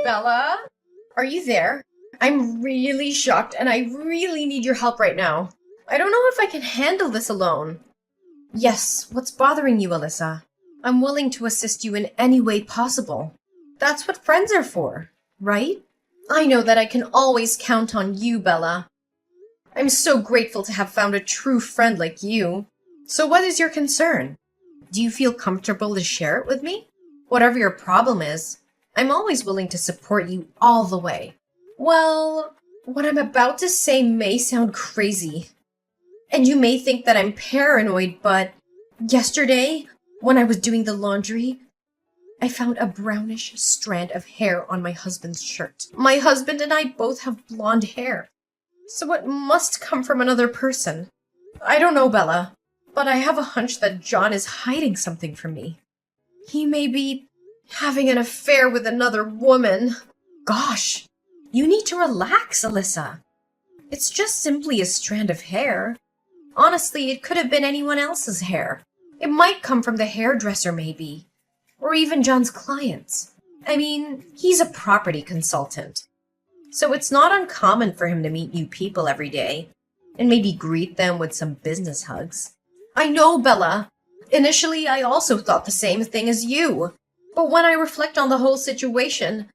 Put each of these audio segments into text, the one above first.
Bella? Are you there? I'm really shocked and I really need your help right now. I don't know if I can handle this alone. Yes, what's bothering you, Alyssa? I'm willing to assist you in any way possible. That's what friends are for, right? I know that I can always count on you, Bella. I'm so grateful to have found a true friend like you. So what is your concern? Do you feel comfortable to share it with me? Whatever your problem is, I'm always willing to support you all the way. Well, what I'm about to say may sound crazy. And you may think that I'm paranoid, but yesterday, when I was doing the laundry, I found a brownish strand of hair on my husband's shirt. My husband and I both have blonde hair, so it must come from another person. I don't know, Bella, but I have a hunch that John is hiding something from me. He may be having an affair with another woman. Gosh, you need to relax, Alyssa. It's just simply a strand of hair. Honestly, it could have been anyone else's hair. It might come from the hairdresser, maybe. Or even John's clients. I mean, he's a property consultant. So it's not uncommon for him to meet new people every day and maybe greet them with some business hugs. I know, Bella. Initially, I also thought the same thing as you. But when I reflect on the whole situation,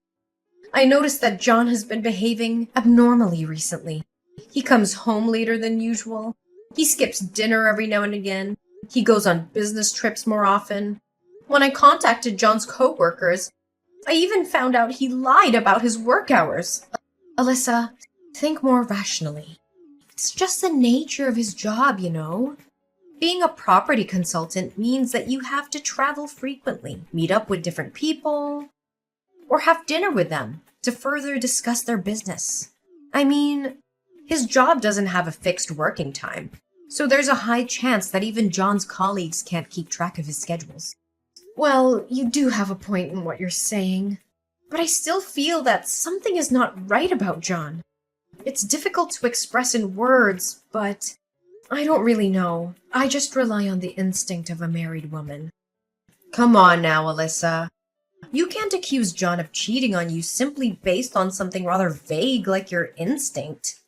I notice that John has been behaving abnormally recently. He comes home later than usual. He skips dinner every now and again. He goes on business trips more often. When I contacted John's coworkers, I even found out he lied about his work hours. Alyssa, think more rationally. It's just the nature of his job, you know. Being a property consultant means that you have to travel frequently, meet up with different people, or have dinner with them to further discuss their business. I mean, his job doesn't have a fixed working time, so there's a high chance that even John's colleagues can't keep track of his schedules. Well, you do have a point in what you're saying, but I still feel that something is not right about John. It's difficult to express in words, but I don't really know. I just rely on the instinct of a married woman. Come on now, Alyssa. You can't accuse John of cheating on you simply based on something rather vague like your instinct.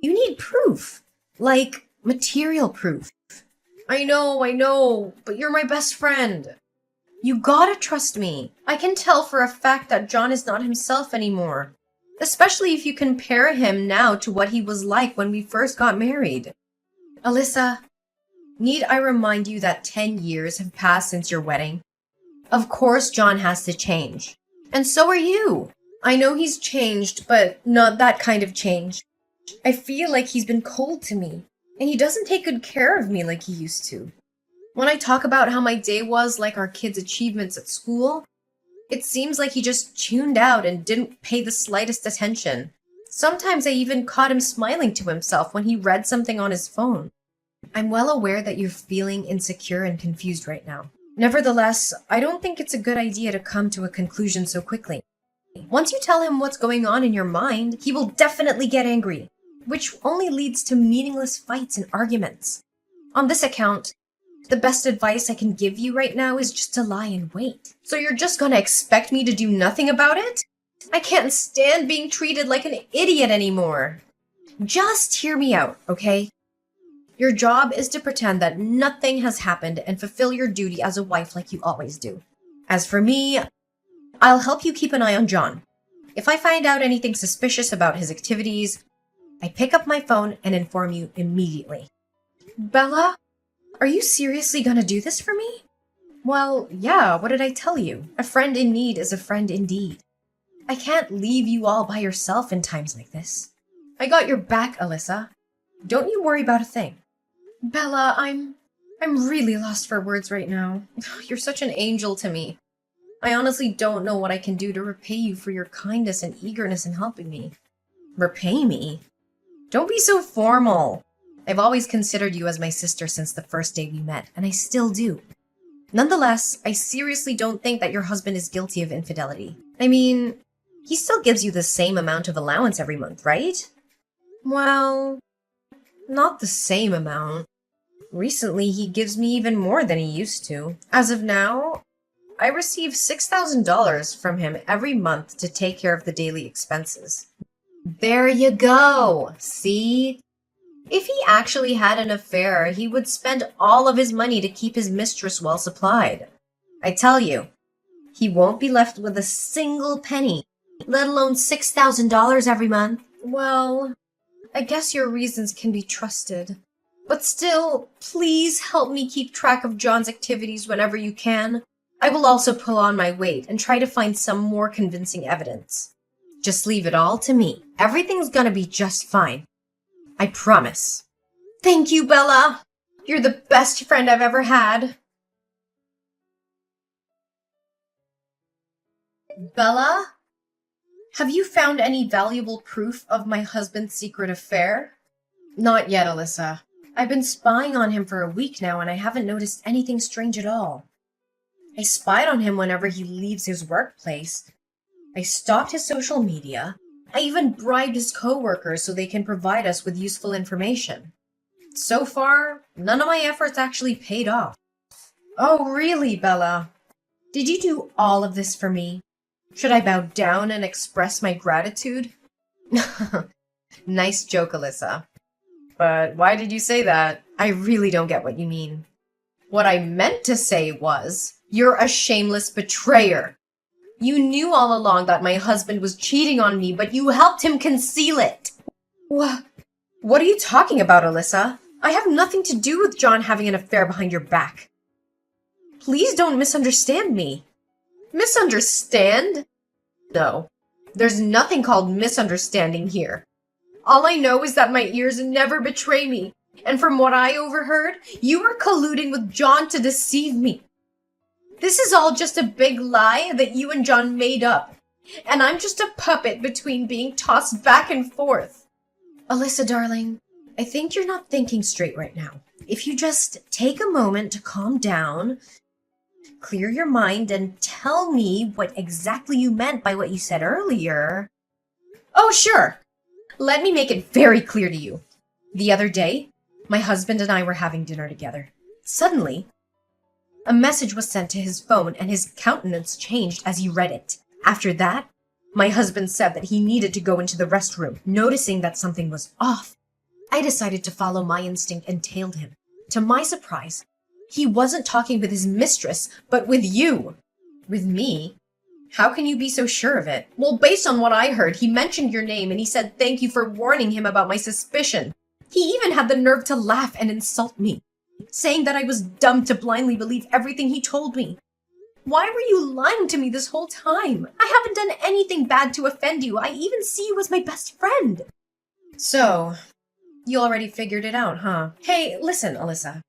You need proof. Like, material proof. I know, but you're my best friend. You gotta trust me. I can tell for a fact that John is not himself anymore. Especially if you compare him now to what he was like when we first got married. Alyssa, need I remind you that 10 years have passed since your wedding? Of course John has to change. And so are you. I know he's changed, but not that kind of change. I feel like he's been cold to me, and he doesn't take good care of me like he used to. When I talk about how my day was like our kids' achievements at school, it seems like he just tuned out and didn't pay the slightest attention. Sometimes I even caught him smiling to himself when he read something on his phone. I'm well aware that you're feeling insecure and confused right now. Nevertheless, I don't think it's a good idea to come to a conclusion so quickly. Once you tell him what's going on in your mind, he will definitely get angry, which only leads to meaningless fights and arguments. On this account, the best advice I can give you right now is just to lie and wait. So you're just gonna expect me to do nothing about it? I can't stand being treated like an idiot anymore. Just hear me out, okay? Your job is to pretend that nothing has happened and fulfill your duty as a wife like you always do. As for me, I'll help you keep an eye on John. If I find out anything suspicious about his activities, I pick up my phone and inform you immediately. Bella? Are you seriously gonna do this for me? Well, yeah, what did I tell you? A friend in need is a friend indeed. I can't leave you all by yourself in times like this. I got your back, Alyssa. Don't you worry about a thing. Bella, I'm really lost for words right now. You're such an angel to me. I honestly don't know what I can do to repay you for your kindness and eagerness in helping me. Repay me? Don't be so formal. I've always considered you as my sister since the first day we met, and I still do. Nonetheless, I seriously don't think that your husband is guilty of infidelity. I mean, he still gives you the same amount of allowance every month, right? Well, not the same amount. Recently, he gives me even more than he used to. As of now, I receive $6,000 from him every month to take care of the daily expenses. There you go. See? If he actually had an affair, he would spend all of his money to keep his mistress well supplied. I tell you, he won't be left with a single penny, let alone $6,000 every month. Well, I guess your reasons can be trusted. But still, please help me keep track of John's activities whenever you can. I will also pull on my weight and try to find some more convincing evidence. Just leave it all to me. Everything's gonna be just fine. I promise. Thank you, Bella. You're the best friend I've ever had. Bella? Have you found any valuable proof of my husband's secret affair? Not yet, Alyssa. I've been spying on him for a week now, and I haven't noticed anything strange at all. I spied on him whenever he leaves his workplace. I stalked his social media. I even bribed his coworkers so they can provide us with useful information. So far, none of my efforts actually paid off. Oh, really, Bella? Did you do all of this for me? Should I bow down and express my gratitude? Nice joke, Alyssa. But why did you say that? I really don't get what you mean. What I meant to say was, you're a shameless betrayer. You knew all along that my husband was cheating on me, but you helped him conceal it. What are you talking about, Alyssa? I have nothing to do with John having an affair behind your back. Please don't misunderstand me. Misunderstand? No, there's nothing called misunderstanding here. All I know is that my ears never betray me, and from what I overheard, you were colluding with John to deceive me. This is all just a big lie that you and John made up, and I'm just a puppet between being tossed back and forth. Alyssa, darling, I think you're not thinking straight right now. If you just take a moment to calm down, clear your mind, and tell me what exactly you meant by what you said earlier. Oh, sure. Let me make it very clear to you. The other day, my husband and I were having dinner together. Suddenly, a message was sent to his phone and his countenance changed as he read it. After that, my husband said that he needed to go into the restroom. Noticing that something was off, I decided to follow my instinct and tailed him. To my surprise, he wasn't talking with his mistress, but with you. With me? How can you be so sure of it? Well, based on what I heard, he mentioned your name and he said thank you for warning him about my suspicion. He even had the nerve to laugh and insult me, saying that I was dumb to blindly believe everything he told me. Why were you lying to me this whole time? I haven't done anything bad to offend you. I even see you as my best friend. So, you already figured it out, huh? Hey, listen, Alyssa.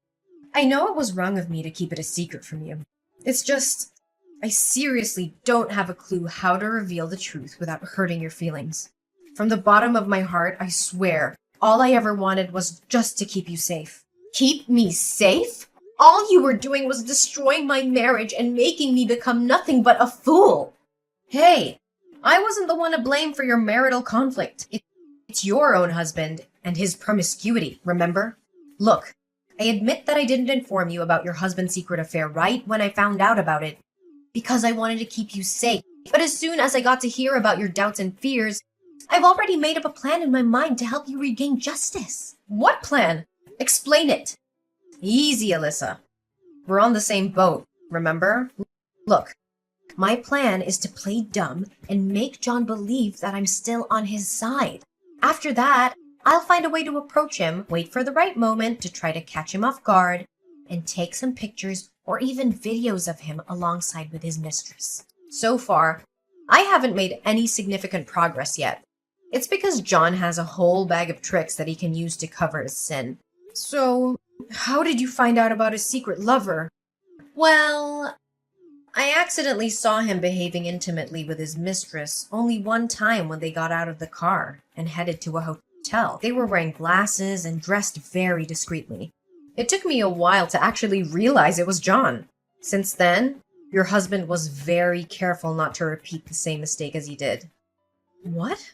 I know it was wrong of me to keep it a secret from you. It's just, I seriously don't have a clue how to reveal the truth without hurting your feelings. From the bottom of my heart, I swear, all I ever wanted was just to keep you safe. Keep me safe? All you were doing was destroying my marriage and making me become nothing but a fool. Hey, I wasn't the one to blame for your marital conflict. It's your own husband and his promiscuity, remember? Look, I admit that I didn't inform you about your husband's secret affair right when I found out about it, because I wanted to keep you safe. But as soon as I got to hear about your doubts and fears, I've already made up a plan in my mind to help you regain justice. What plan? Explain it. Easy, Alyssa. We're on the same boat, remember? Look, my plan is to play dumb and make John believe that I'm still on his side. After that, I'll find a way to approach him, wait for the right moment to try to catch him off guard, and take some pictures or even videos of him alongside with his mistress. So far, I haven't made any significant progress yet. It's because John has a whole bag of tricks that he can use to cover his sin. So, how did you find out about his secret lover? Well, I accidentally saw him behaving intimately with his mistress only one time when they got out of the car and headed to a hotel. They were wearing glasses and dressed very discreetly. It took me a while to actually realize it was John. Since then, your husband was very careful not to repeat the same mistake as he did. What?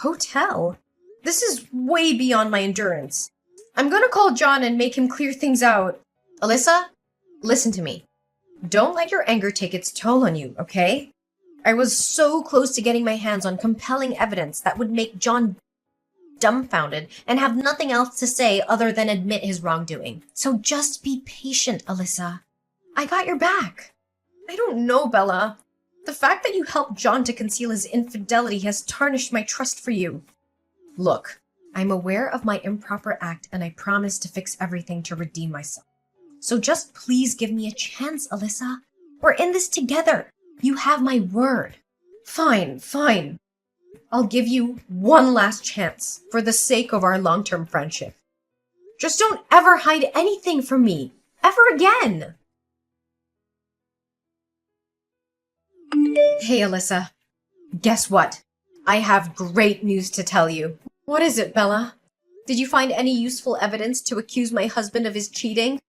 Hotel? This is way beyond my endurance. I'm gonna call John and make him clear things out. Alyssa, listen to me. Don't let your anger take its toll on you, okay? I was so close to getting my hands on compelling evidence that would make John dumbfounded and have nothing else to say other than admit his wrongdoing. So just be patient, Alyssa. I got your back. I don't know, Bella. The fact that you helped John to conceal his infidelity has tarnished my trust for you. Look, I'm aware of my improper act and I promise to fix everything to redeem myself. So just please give me a chance, Alyssa. We're in this together. You have my word. Fine. I'll give you one last chance for the sake of our long-term friendship. Just don't ever hide anything from me. Ever again. Hey, Alyssa. Guess what? I have great news to tell you. What is it, Bella? Did you find any useful evidence to accuse my husband of his cheating?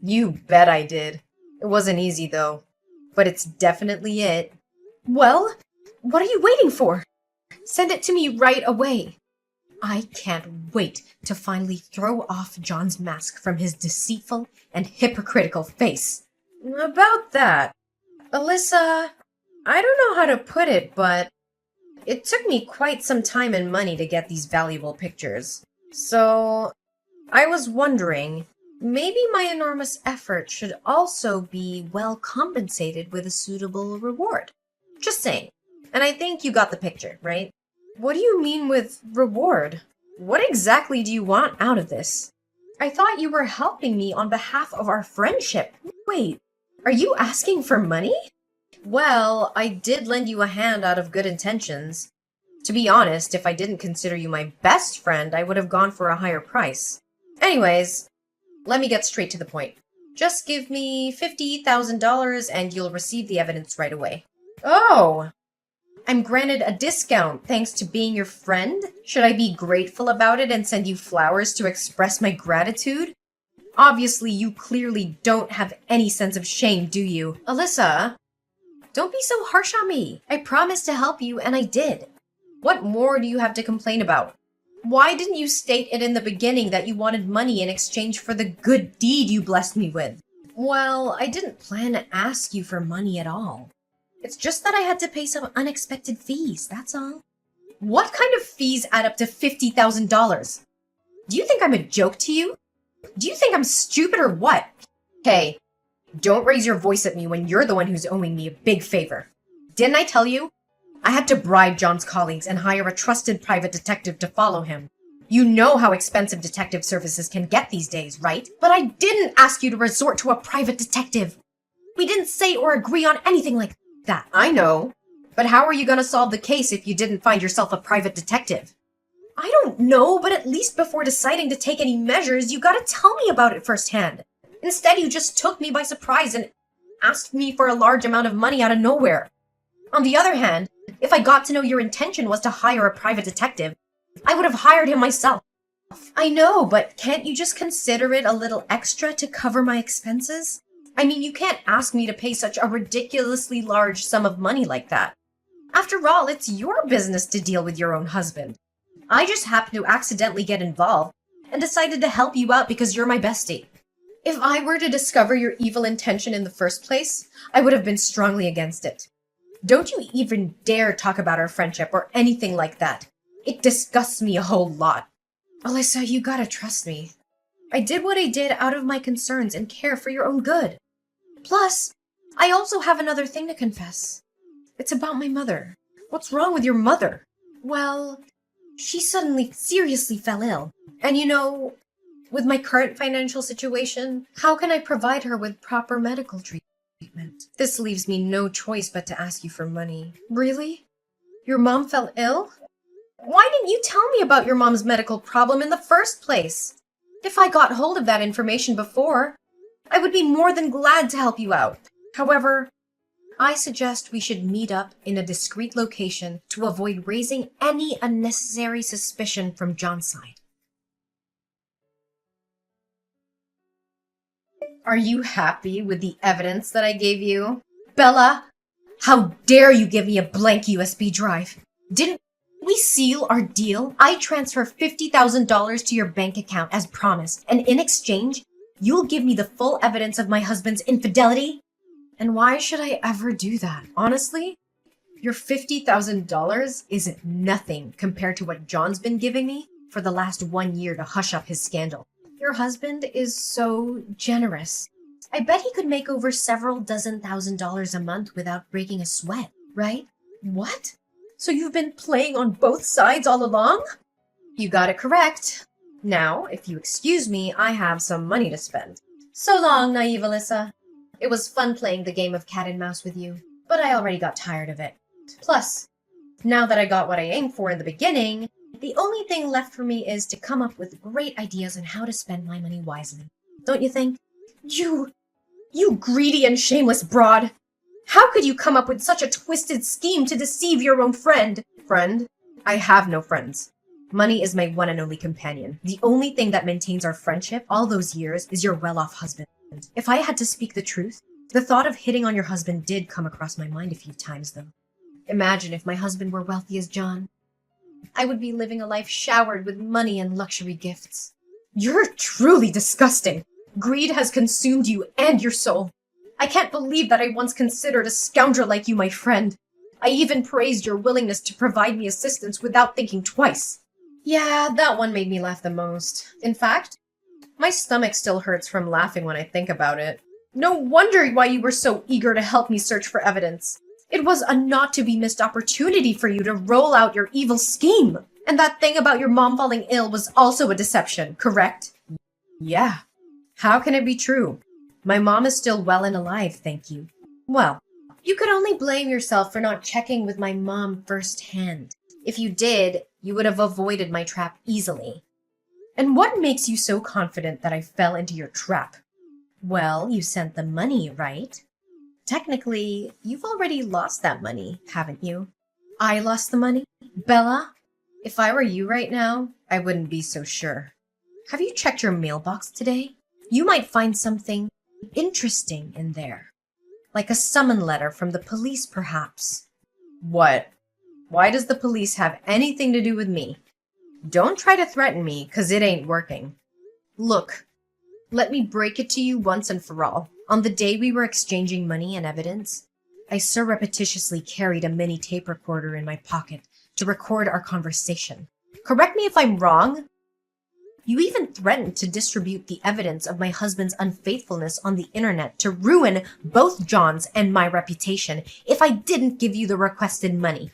You bet I did. It wasn't easy, though. But it's definitely it. Well, what are you waiting for? Send it to me right away. I can't wait to finally throw off John's mask from his deceitful and hypocritical face. About that, Alyssa, I don't know how to put it, but it took me quite some time and money to get these valuable pictures. So, I was wondering, maybe my enormous effort should also be well compensated with a suitable reward. Just saying. And I think you got the picture, right? What do you mean with reward? What exactly do you want out of this? I thought you were helping me on behalf of our friendship. Wait, are you asking for money? Well, I did lend you a hand out of good intentions. To be honest, if I didn't consider you my best friend, I would have gone for a higher price. Anyways, let me get straight to the point. Just give me $50,000 and you'll receive the evidence right away. Oh! I'm granted a discount thanks to being your friend? Should I be grateful about it and send you flowers to express my gratitude? Obviously, you clearly don't have any sense of shame, do you? Alyssa, don't be so harsh on me. I promised to help you, and I did. What more do you have to complain about? Why didn't you state it in the beginning that you wanted money in exchange for the good deed you blessed me with? Well, I didn't plan to ask you for money at all. It's just that I had to pay some unexpected fees, that's all. What kind of fees add up to $50,000? Do you think I'm a joke to you? Do you think I'm stupid or what? Hey, don't raise your voice at me when you're the one who's owing me a big favor. Didn't I tell you? I had to bribe John's colleagues and hire a trusted private detective to follow him. You know how expensive detective services can get these days, right? But I didn't ask you to resort to a private detective. We didn't say or agree on anything like that. I know. But how are you going to solve the case if you didn't find yourself a private detective? I don't know, but at least before deciding to take any measures, you gotta tell me about it firsthand. Instead, you just took me by surprise and asked me for a large amount of money out of nowhere. On the other hand, if I got to know your intention was to hire a private detective, I would have hired him myself. I know, but can't you just consider it a little extra to cover my expenses? I mean, you can't ask me to pay such a ridiculously large sum of money like that. After all, it's your business to deal with your own husband. I just happened to accidentally get involved and decided to help you out because you're my bestie. If I were to discover your evil intention in the first place, I would have been strongly against it. Don't you even dare talk about our friendship or anything like that. It disgusts me a whole lot. Alyssa, you gotta trust me. I did what I did out of my concerns and care for your own good. Plus, I also have another thing to confess. It's about my mother. What's wrong with your mother? Well, she suddenly seriously fell ill. And you know, with my current financial situation, how can I provide her with proper medical treatment? This leaves me no choice but to ask you for money. Really? Your mom fell ill? Why didn't you tell me about your mom's medical problem in the first place? If I got hold of that information before, I would be more than glad to help you out. However, I suggest we should meet up in a discreet location to avoid raising any unnecessary suspicion from John's side. Are you happy with the evidence that I gave you? Bella, how dare you give me a blank USB drive? Didn't we seal our deal? I transfer $50,000 to your bank account as promised, and in exchange, you'll give me the full evidence of my husband's infidelity? And why should I ever do that? Honestly, your $50,000 isn't nothing compared to what John's been giving me for the last 1 year to hush up his scandal. Your husband is so generous. I bet he could make over several dozen $1,000s a month without breaking a sweat, right? What? So you've been playing on both sides all along? You got it correct. Now, if you excuse me, I have some money to spend. So long, naive Alyssa. It was fun playing the game of cat and mouse with you, but I already got tired of it. Plus, now that I got what I aimed for in the beginning, the only thing left for me is to come up with great ideas on how to spend my money wisely. Don't you think? You greedy and shameless broad! How could you come up with such a twisted scheme to deceive your own friend? Friend? I have no friends. Money is my one and only companion. The only thing that maintains our friendship all those years is your well-off husband. If I had to speak the truth, the thought of hitting on your husband did come across my mind a few times, though. Imagine if my husband were wealthy as John. I would be living a life showered with money and luxury gifts. You're truly disgusting. Greed has consumed you and your soul. I can't believe that I once considered a scoundrel like you my friend. I even praised your willingness to provide me assistance without thinking twice. Yeah, that one made me laugh the most. In fact, my stomach still hurts from laughing when I think about it. No wonder why you were so eager to help me search for evidence. It was a not-to-be-missed opportunity for you to roll out your evil scheme. And that thing about your mom falling ill was also a deception, correct? Yeah. How can it be true? My mom is still well and alive, thank you. Well, you could only blame yourself for not checking with my mom firsthand. If you did, you would have avoided my trap easily. And what makes you so confident that I fell into your trap? Well, you sent the money, right? Technically, you've already lost that money, haven't you? I lost the money? Bella? If I were you right now, I wouldn't be so sure. Have you checked your mailbox today? You might find something interesting in there. Like a summon letter from the police, perhaps. What? Why does the police have anything to do with me? Don't try to threaten me, 'cause it ain't working. Look, let me break it to you once and for all. On the day we were exchanging money and evidence, I surreptitiously carried a mini tape recorder in my pocket to record our conversation. Correct me if I'm wrong. You even threatened to distribute the evidence of my husband's unfaithfulness on the internet to ruin both John's and my reputation if I didn't give you the requested money.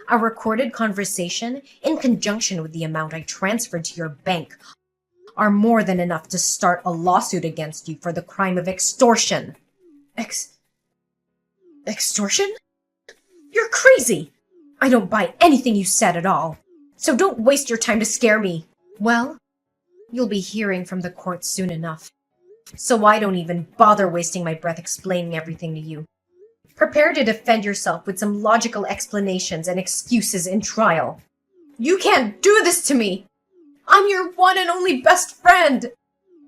Our recorded conversation, in conjunction with the amount I transferred to your bank, are more than enough to start a lawsuit against you for the crime of extortion. Extortion? You're crazy! I don't buy anything you said at all. So don't waste your time to scare me. Well, you'll be hearing from the court soon enough. So I don't even bother wasting my breath explaining everything to you. Prepare to defend yourself with some logical explanations and excuses in trial. You can't do this to me! I'm your one and only best friend!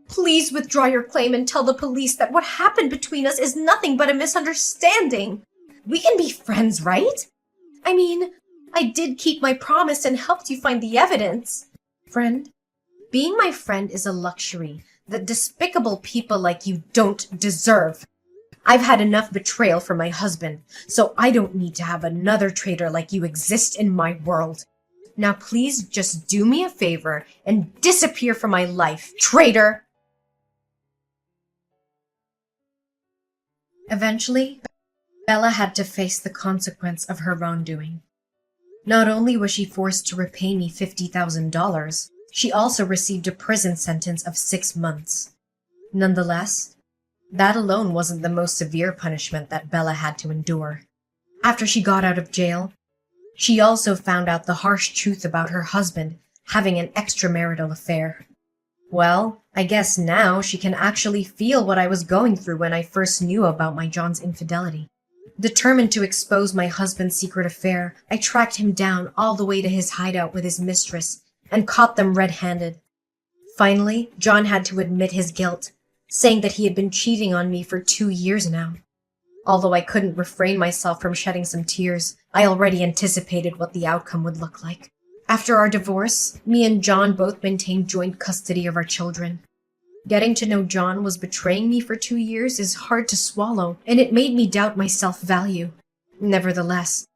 Please withdraw your claim and tell the police that what happened between us is nothing but a misunderstanding. We can be friends, right? I mean, I did keep my promise and helped you find the evidence. Friend, being my friend is a luxury that despicable people like you don't deserve. I've had enough betrayal from my husband, so I don't need to have another traitor like you exist in my world. Now please just do me a favor and disappear from my life, traitor! Eventually, Bella had to face the consequence of her wrongdoing. Not only was she forced to repay me $50,000, she also received a prison sentence of 6 months. Nonetheless, that alone wasn't the most severe punishment that Bella had to endure. After she got out of jail, she also found out the harsh truth about her husband having an extramarital affair. Well, I guess now she can actually feel what I was going through when I first knew about my John's infidelity. Determined to expose my husband's secret affair, I tracked him down all the way to his hideout with his mistress and caught them red-handed. Finally, John had to admit his guilt, saying that he had been cheating on me for 2 years now. Although I couldn't refrain myself from shedding some tears, I already anticipated what the outcome would look like. After our divorce, me and John both maintained joint custody of our children. Getting to know John was betraying me for 2 years is hard to swallow, and it made me doubt my self-value. Nevertheless,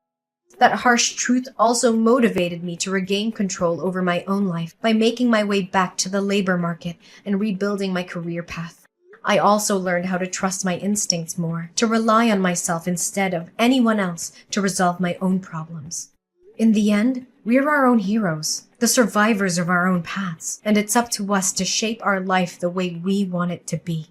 that harsh truth also motivated me to regain control over my own life by making my way back to the labor market and rebuilding my career path. I also learned how to trust my instincts more, to rely on myself instead of anyone else to resolve my own problems. In the end, we're our own heroes, the survivors of our own paths, and it's up to us to shape our life the way we want it to be.